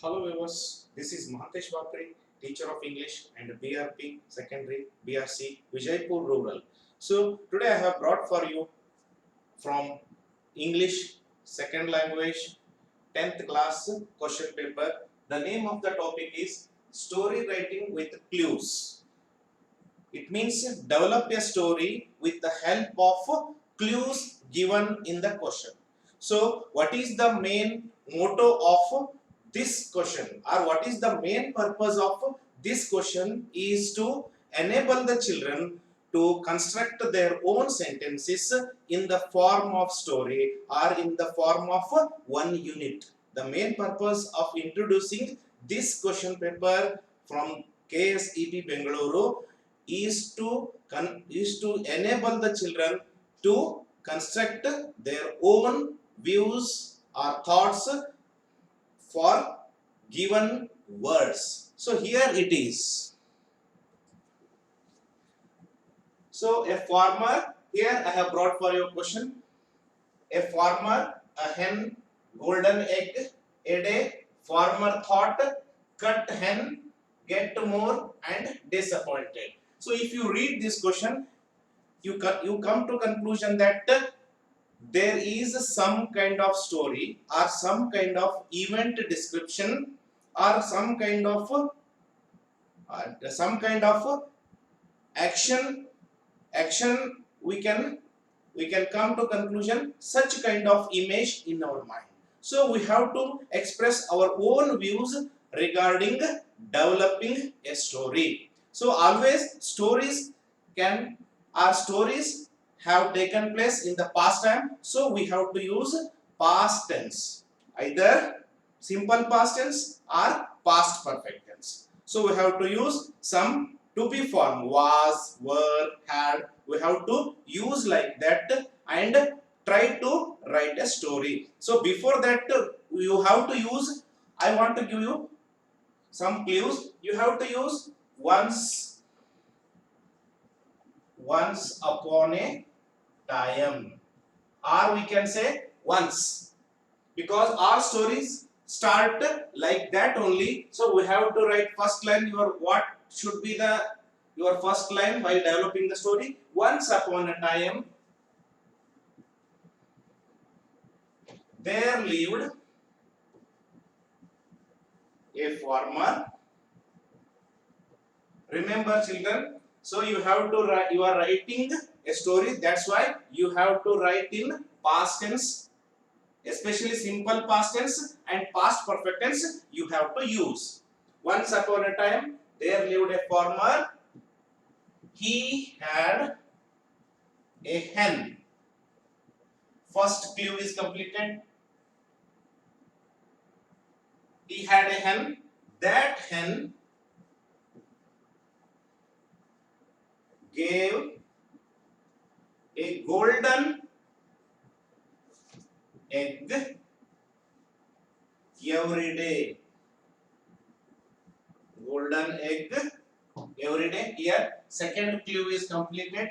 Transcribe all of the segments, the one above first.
Hello viewers, this is Mahatesh Bapri, teacher of English and BRP Secondary BRC Vijaypur Rural. So today I have brought for you from English second language 10th class question paper. The name of the topic is story writing with clues. It means develop a story with the help of clues given in the question. So, what is the main motto of this question, or what is the main purpose of this question is to enable the children to construct their own sentences in the form of story or in the form of one unit. The main purpose of introducing this question paper from KSEB Bengaluru is to enable the children to construct their own views or thoughts for given words. So here it is. So a farmer, here I have brought for your question. A farmer, a hen, golden egg, a day, farmer thought, cut hen, get more and disappointed. So if you read this question, you come to conclusion that there is some kind of story or some kind of event description or some kind of action we can come to conclusion such kind of image in our mind. So we have to express our own views regarding developing a story. So always stories have taken place in the past time, so we have to use past tense, either simple past tense or past perfect tense. So we have to use some to be form, was, were, had. We have to use like that and try to write a story. So before that you have to use, I want to give you some clues. You have to use once upon a time, or we can say once, because our stories start like that only. So we have to write first line. What should be your first line while developing the story? Once upon a time there lived a farmer. Remember children, so you have to write, you are writing a story, that's why you have to write in past tense, especially simple past tense and past perfect tense you have to use. Once upon a time there lived a farmer. He had a hen. First clue is completed. He had a hen. That hen gave a golden egg every day. Golden egg every day. Here second clue is completed.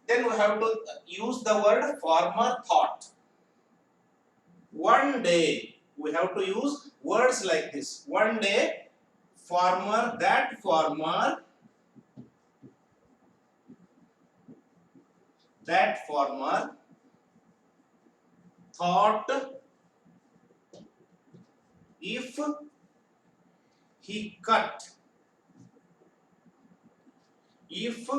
Then we have to use the word farmer thought. One day, we have to use words like this. One day that farmer thought if he cut if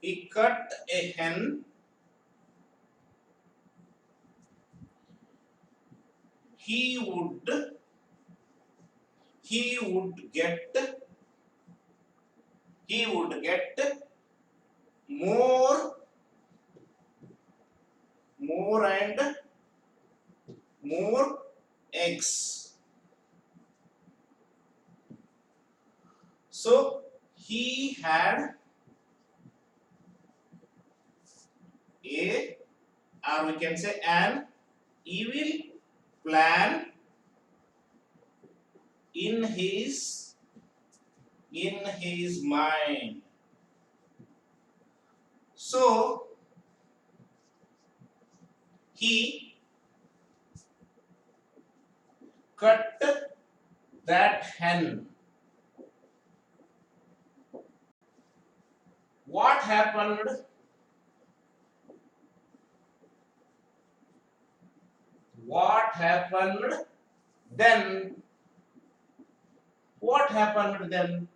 he cut a hen, he would get more and more eggs. So he had a, or we can say an evil plan in his mind. So he cut that hen. What happened? What happened then? What happened then?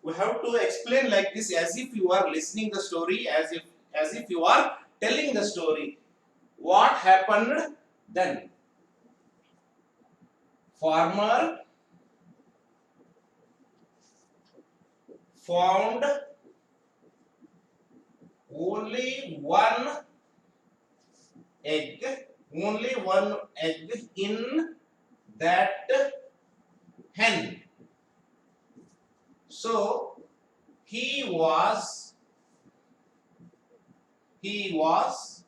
We have to explain like this, as if you are listening the story, as if you are telling the story. What happened then? Farmer found only one egg, only one egg in that hen. So he was he was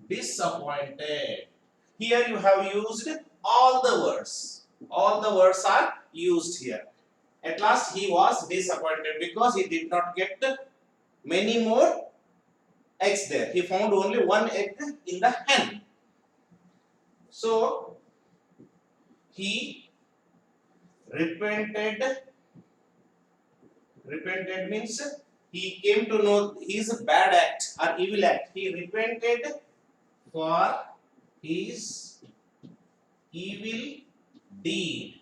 disappointed. Here you have used all the words. All the words are used here. At last he was disappointed because he did not get many more eggs there. He found only one egg in the hen. So he repented. Repented means he came to know his bad act or evil act. He repented for his evil deed.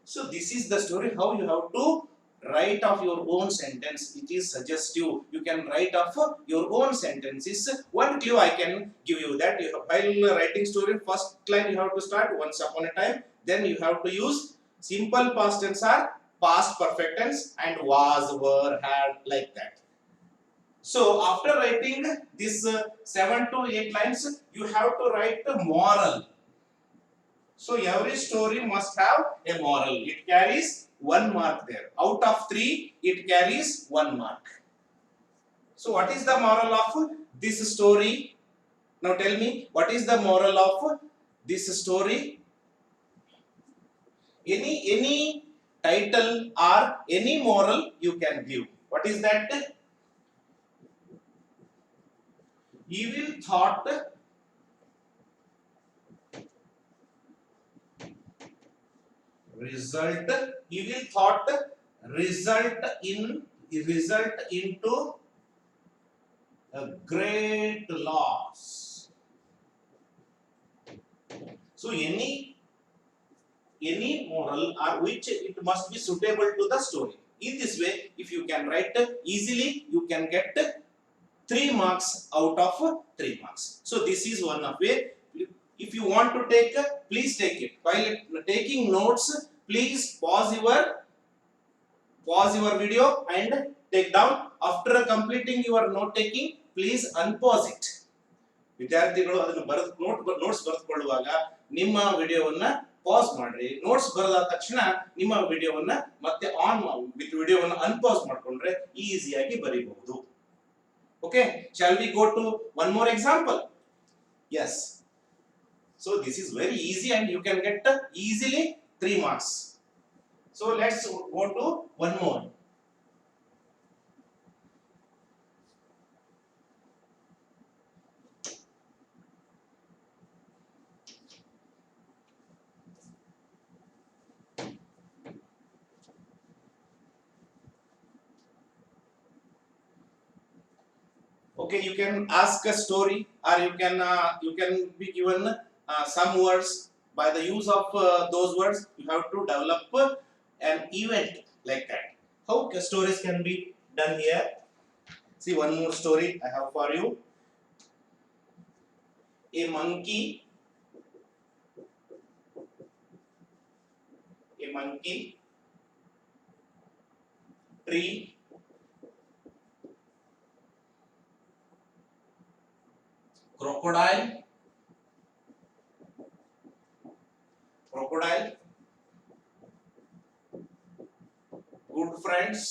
So this is the story how you have to write off your own sentence. It is suggestive. You can write off your own sentences. One clue I can give you that while writing story, first line you have to start once upon a time. Then you have to use simple past tense or past perfect tense and was, were, had, like that. So after writing this 7 to 8 lines, you have to write the moral. So every story must have a moral. It carries 1 mark there. Out of 3, it carries 1 mark. So what is the moral of this story? Now tell me, what is the moral of this story? Any title or any moral you can give. What is that? Evil thought evil thought result into a great loss. So any moral or which it must be suitable to the story. In this way, if you can write easily, you can get 3 marks out of 3 marks. So this is one of way. If you want to take, please take it. While taking notes, please pause your video and take down. After completing your note taking, please unpause it. ವಿದ್ಯಾರ್ಥಿಗಳು ಅದನ್ನು notes ಬರೆದುಕೊಳ್ಳುವಾಗ ನಿಮ್ಮ ವಿಡಿಯೋವನ್ನ pass ಮಾಡ್ರಿ. Notes ಬರೆದ ತಕ್ಷಣ ನಿಮ್ಮ ವಿಡಿಯೋವನ್ನ ಮತ್ತೆ ವಿಡಿಯೋವನ್ನ ಅನ್ಪಾಸ್ ಮಾಡ್ಕೊಂಡ್ರೆ ಈಸಿಯಾಗಿ ಬರೀಬಹುದು. Okay, shall we go to one more example? Yes. So this is very easy and you can get easily 3 marks. So let's go to one more. Okay, you can ask a story or you can be given some words. By the use of those words, you have to develop an event like that. How stories can be done here? See, one more story I have for you. A monkey tree, crocodile, good friends,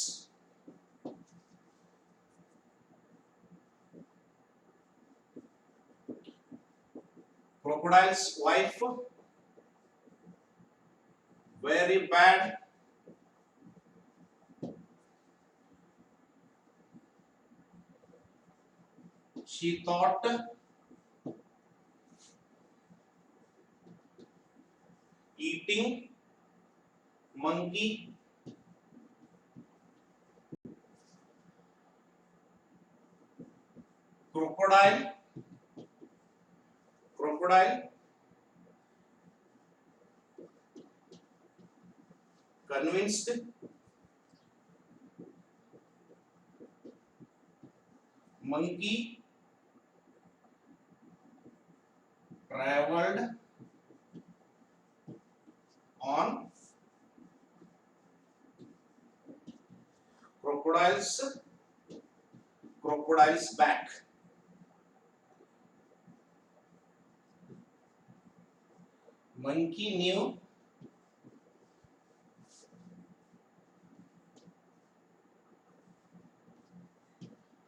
crocodile's wife, very bad, She thought eating monkey crocodile convinced monkey traveled on crocodile's back. Monkey knew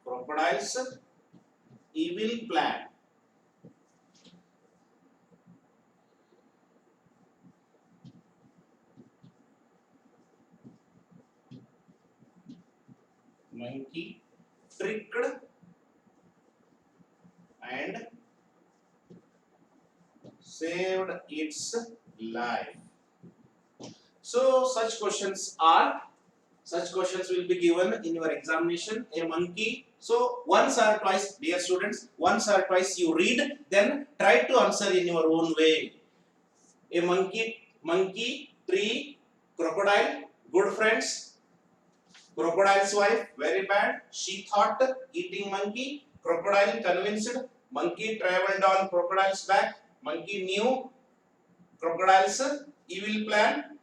crocodile's evil plan. Monkey tricked and saved its life. So such questions will be given in your examination. A monkey. So once or twice, dear students, once or twice you read, then try to answer in your own way. A monkey, tree, crocodile, good friends. Crocodile's wife, very bad. She thought eating monkey. Crocodile convinced. Monkey traveled on crocodile's back. Monkey knew crocodile's evil plan.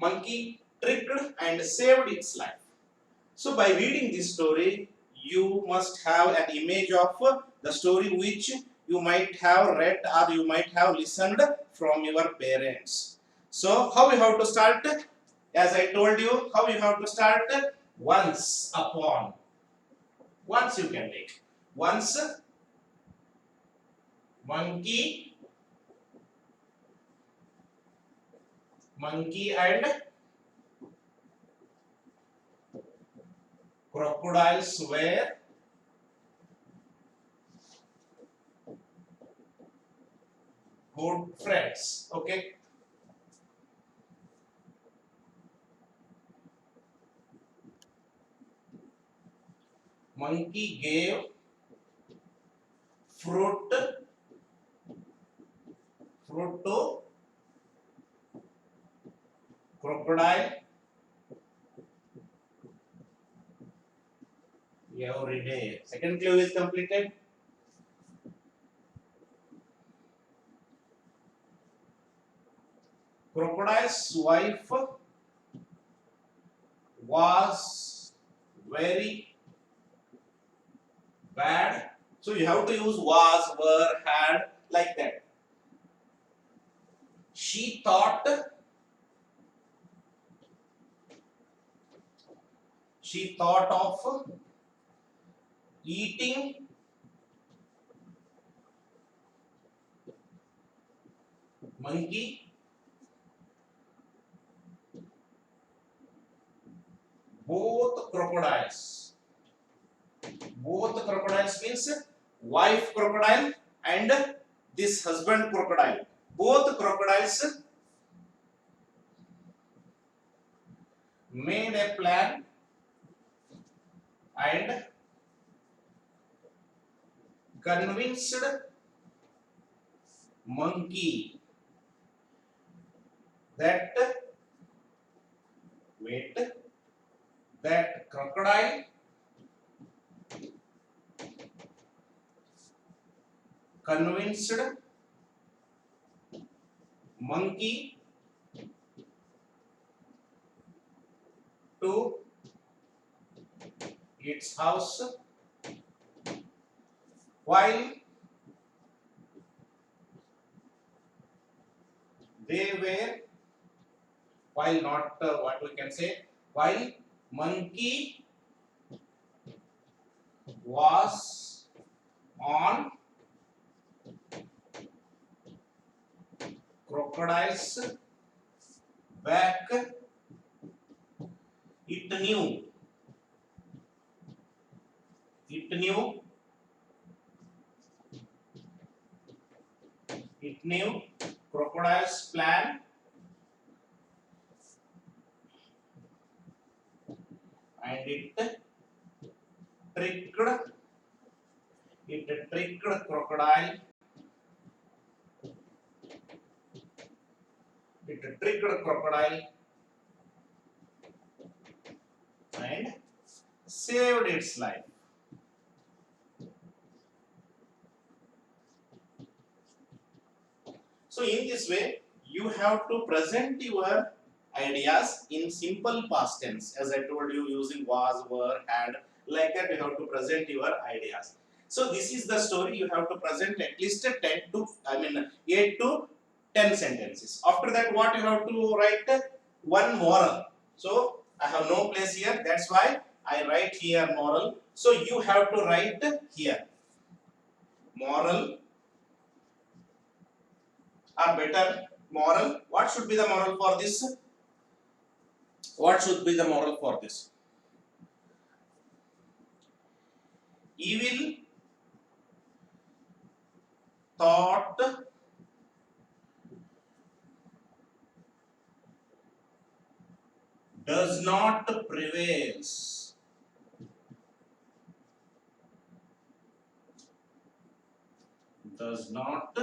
Monkey tricked and saved its life. So by reading this story, you must have an image of the story which you might have read or you might have listened from your parents. So how you have to start? As I told you, how you have to start? Once upon. Once you can take. Once monkey and crocodiles were good friends. Okay. Monkey gave fruit to crocodile every day. Second clue is completed. Crocodile's wife was very bad. So you have to use was, were, had, like that. She thought of eating monkey. Both crocodiles means wife crocodile and this husband crocodile. Both crocodiles made a plan and convinced monkey that crocodile convinced monkey to its house while while monkey was on crocodile's back, it knew It knew crocodile's plan and tricked tricked crocodile. It tricked crocodile and saved its life. So in this way, you have to present your ideas in simple past tense. As I told you, using was, were, had, like that you have to present your ideas. So this is the story. You have to present at least 8 to 10 sentences. After that, what you have to write? One moral. So I have no place here. That's why I write here moral. So you have to write here moral, or better moral. What should be the moral for this? What should be the moral for this? Evil thought does not prevails. Does not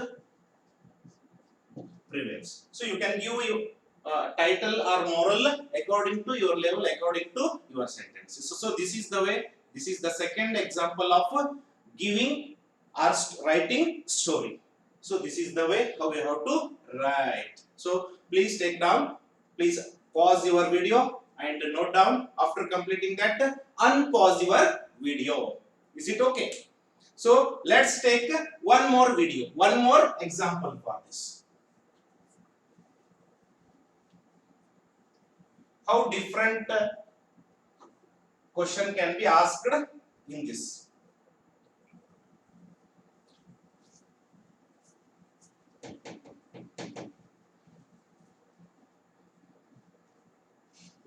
prevails. So you can give your title or moral according to your level, according to your sentences. So this is the way. This is the second example of giving or writing story. So this is the way how we have to write. So please take down. Please pause your video and note down. After completing that, unpause your video. Is it okay? So let's take one more video, one more example for this. How different question can be asked in this.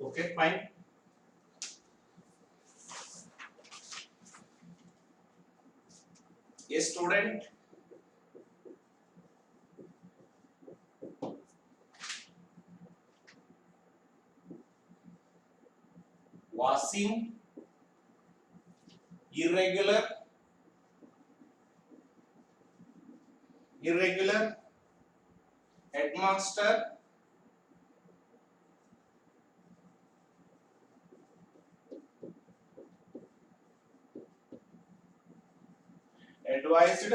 Okay, fine. A student Wasim irregular headmaster advised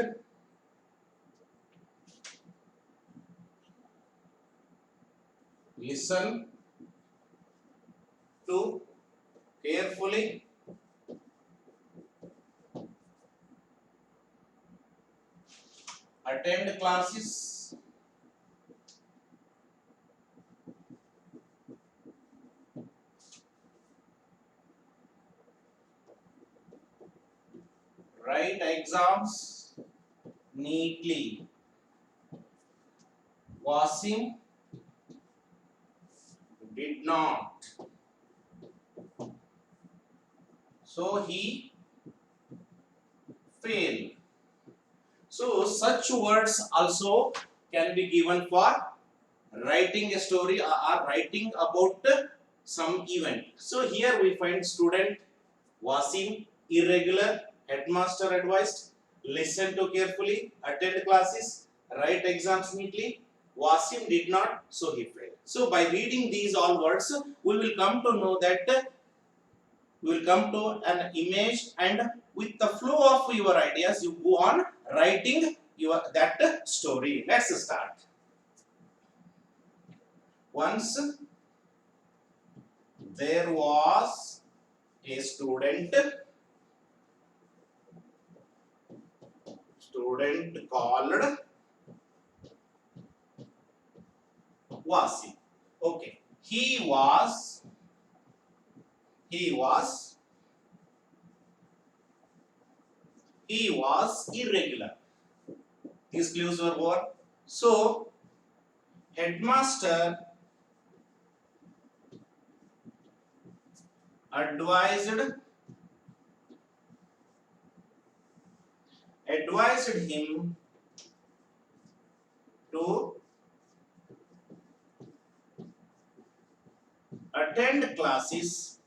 listen to carefully attend classes write exams neatly. Wasim did not. So he failed. So such words also can be given for writing a story or writing about some event. So here we find student Wasim irregular, headmaster advised, listen to carefully, attend classes, write exams neatly. Wasim did not, so he failed. So by reading these all words, we will come to know that we will come to an image, and with the flow of your ideas, you go on writing your that story. Let's start. Once there was a student called Wasi. Okay, he was irregular. These clues were what? So headmaster advised him to attend classes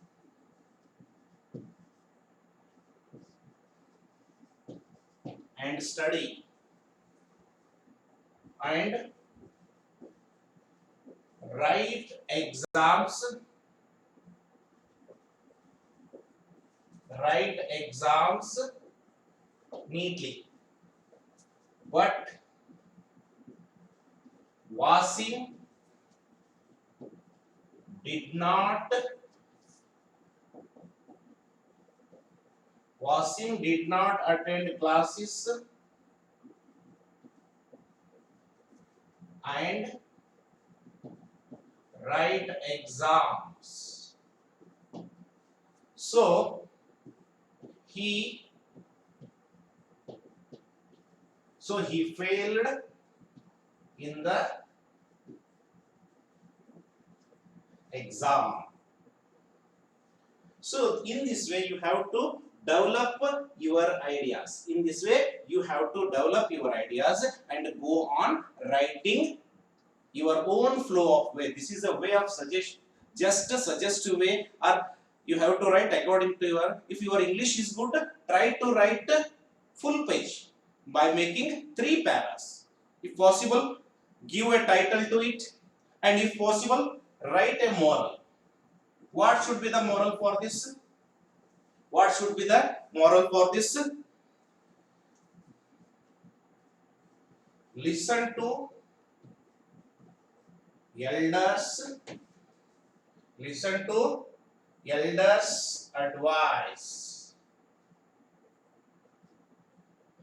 and study and write exams neatly. But Wasim did not attend classes and write exams. So he failed in the exam. So in this way you have to develop your ideas. In this way you have to develop your ideas and go on writing your own flow of way. This is a way of suggestion, just a suggestive way, or you have to write according to your, if your English is good, try to write full page by making 3 paras. If possible, give a title to it, and if possible, write a moral. What should be the moral for this? What should be the moral for this? Listen to elders. Listen to elders' advice.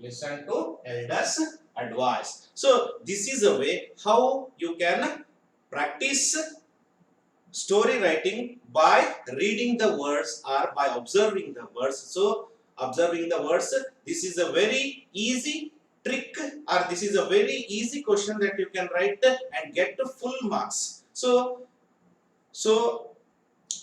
Listen to elders' advice. So this is a way how you can practice story writing by reading the words or by observing the words. So observing the words, this is a very easy trick, or this is a very easy question that you can write and get full marks. So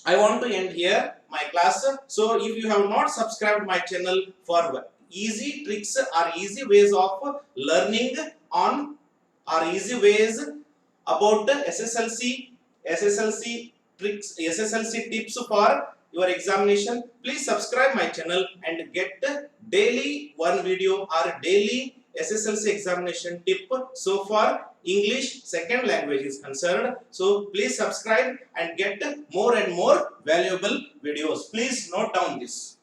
I want to end here my class. So if you have not subscribed my channel for easy tricks or easy ways of learning on, or easy ways about SSLC tricks, SSLC tips for your examination, please subscribe my channel and get daily one video or daily SSLC examination tip. So far English second language is concerned, so please subscribe and get more and more valuable videos. Please note down this.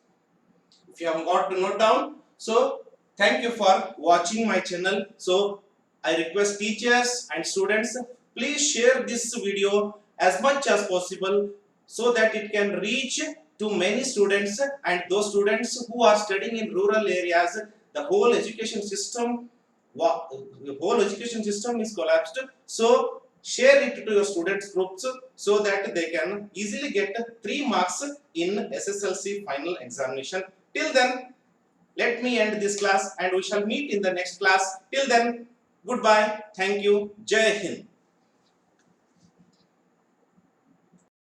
If you have got to note down, so thank you for watching my channel. So I request teachers and students, please share this video as much as possible so that it can reach to many students, and those students who are studying in rural areas. The whole education system is collapsed. So share it to your students groups so that they can easily get 3 marks in SSLC final examination. Till then, let me end this class and we shall meet in the next class. Till then, goodbye. Thank you. Jai Hind.